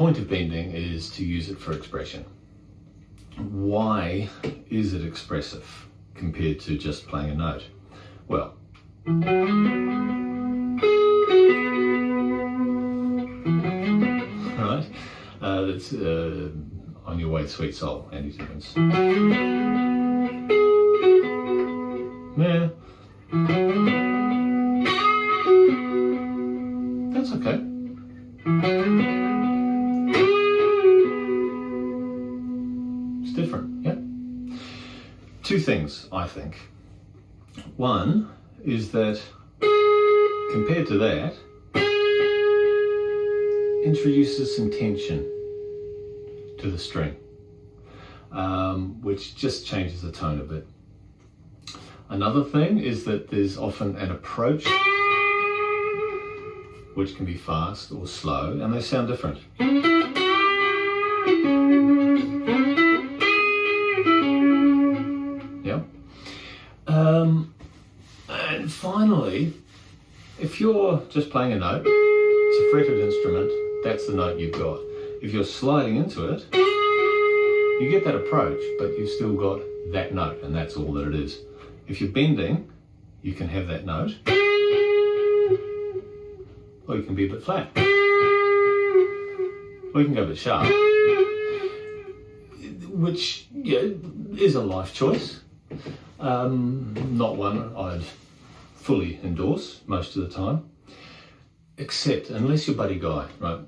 point of bending is to use it for expression. Why is it expressive compared to just playing a note? Well, right, that's On Your Way, Sweet Soul, Andy Timmins. Yeah, that's okay. It's different, yeah? Two things, I think. One is that compared to that, introduces some tension to the string, which just changes the tone a bit. Another thing is that there's often an approach which can be fast or slow, and they sound different. Yeah. And finally, if you're just playing a note, it's a fretted instrument, that's the note you've got. If you're sliding into it, you get that approach, but you've still got that note, and that's all that it is. If you're bending, you can have that note, or you can be a bit flat, or you can go a bit sharp, which is a life choice. Not one I'd fully endorse most of the time, except unless you're Buddy Guy, right?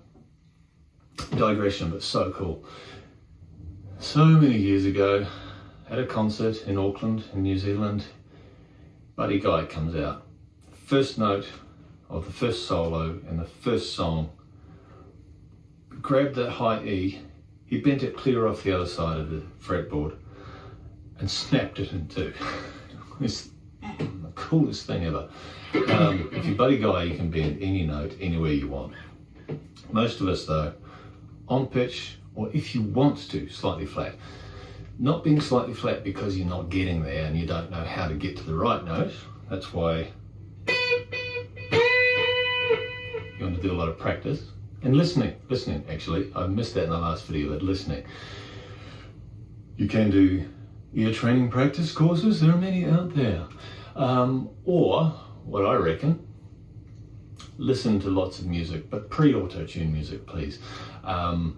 Digression, but so cool. So many years ago, at a concert in Auckland, in New Zealand, Buddy Guy comes out. First note of the first solo in the first song, grabbed that high E, he bent it clear off the other side of the fretboard and snapped it in two. It's the coolest thing ever. If you're Buddy Guy, you can bend any note anywhere you want. Most of us though, on pitch, or if you want to, slightly flat. Not being slightly flat because you're not getting there and you don't know how to get to the right note. That's why you want to do a lot of practice. And listening actually. I missed that in the last video, but listening. You can do ear training practice courses, there are many out there. Or, what I reckon, listen to lots of music, but pre-auto-tune music, please. And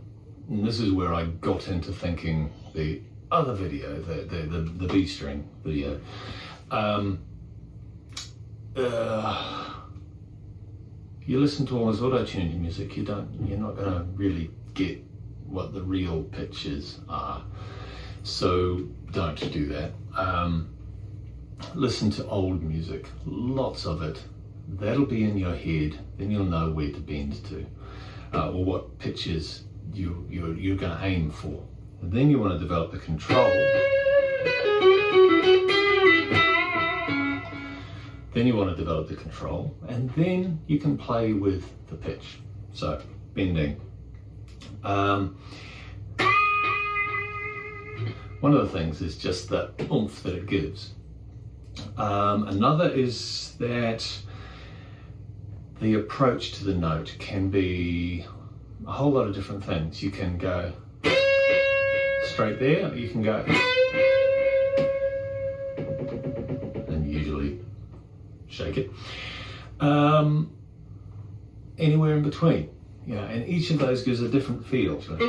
this is where I got into thinking the other video, the B string video. You listen to all this auto-tuned music, you're not going to really get what the real pitches are. So don't do that. Listen to old music, lots of it. That'll be in your head, then you'll know where to bend to, or what pitches you're going to aim for. And then you want to develop the control. And then you can play with the pitch. So, bending. One of the things is just the oomph that it gives. Another is that the approach to the note can be a whole lot of different things. You can go straight there, or you can go and usually shake it. Anywhere in between, and each of those gives a different feel to it.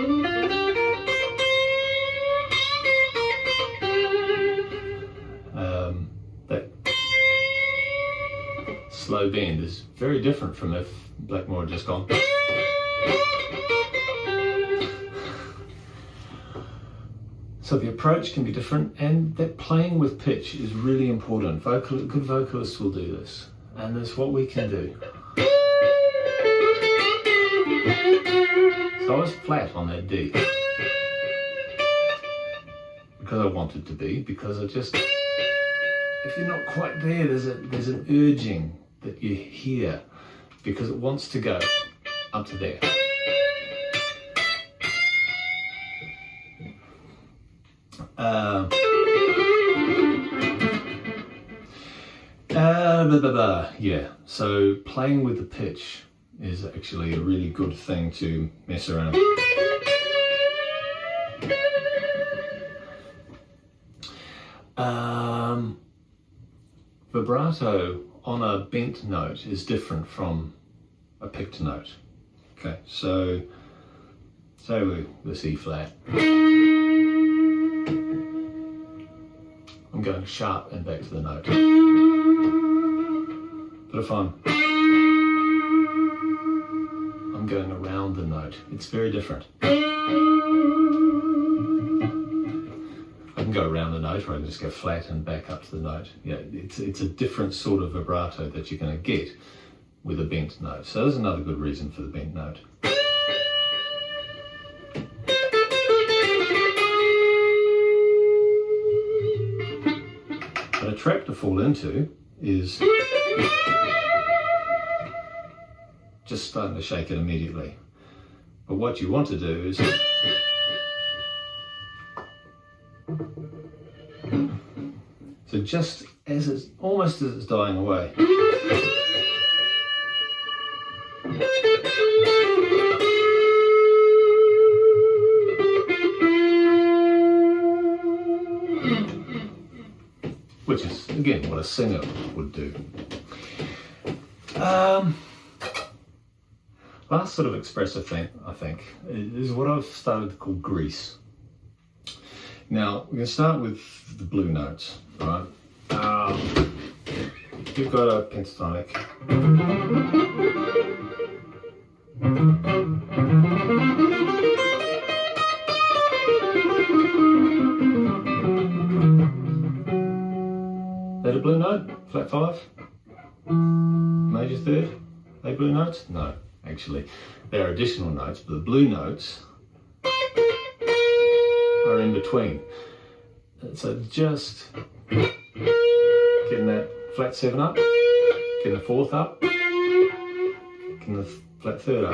That slow bend is very different from if Blackmore had just gone. So the approach can be different, and that playing with pitch is really important. Good vocalists will do this, and that's what we can do. So I was flat on that D because I wanted to be, because I just, if you're not quite there, there's an urging that you hear because it wants to go up to there. Yeah, so playing with the pitch is actually a really good thing to mess around. Vibrato on a bent note is different from a picked note. Okay, so say this E flat. I'm going sharp and back to the note. But if I'm going around the note, it's very different. I can go around the note, or I can just go flat and back up to the note. Yeah, it's a different sort of vibrato that you're going to get with a bent note. So there's another good reason for the bent note. But a trap to fall into is just starting to shake it immediately. But what you want to do is so just as it's almost as it's dying away. Which is again what a singer would do. Last sort of expressive thing, I think, is what I've started to call grease. Now, we're going to start with the blue notes, right? You've got a pentatonic. That a blue note? Flat 5? Major 3rd? Are they blue notes? No, actually. They're additional notes, but the blue notes are in between. So just getting that flat 7 up, getting the 4th up, getting the flat 3rd up.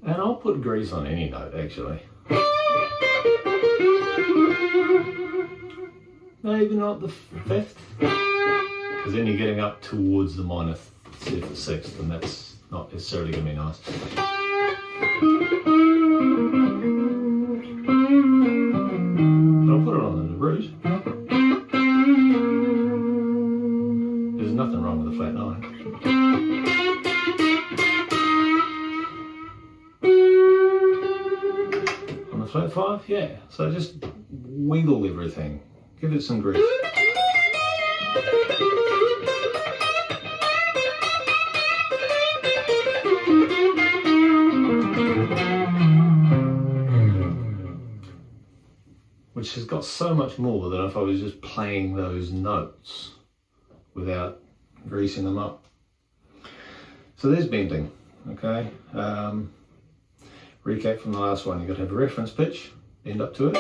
And I'll put grease on any note actually. Maybe not the 5th, because then you're getting up towards the minor 6th, and that's not necessarily going to be nice. But I'll put it on the root. There's nothing wrong with a flat 9. On the flat 5, yeah. So just wiggle everything. Give it some grease. Which has got so much more than if I was just playing those notes without greasing them up. So there's bending, okay? Recap from the last one, you've got to have a reference pitch, bend up to it.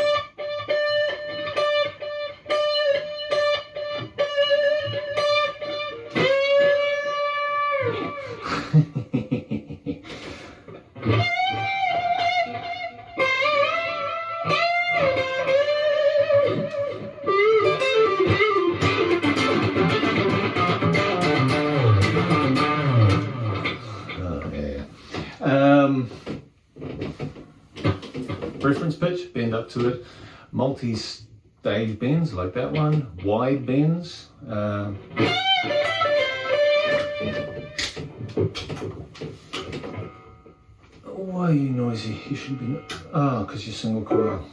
Reference pitch, bend up to it. Multi-stage bends like that one. Wide bends. Why are you noisy? You should be. Oh, because you're single coil.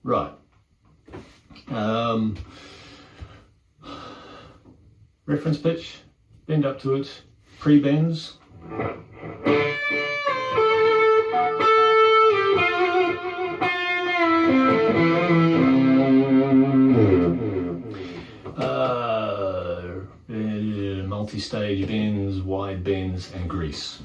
Right. Reference pitch, bend up to it, pre-bends. Multi-stage bends, wide bends, and grease.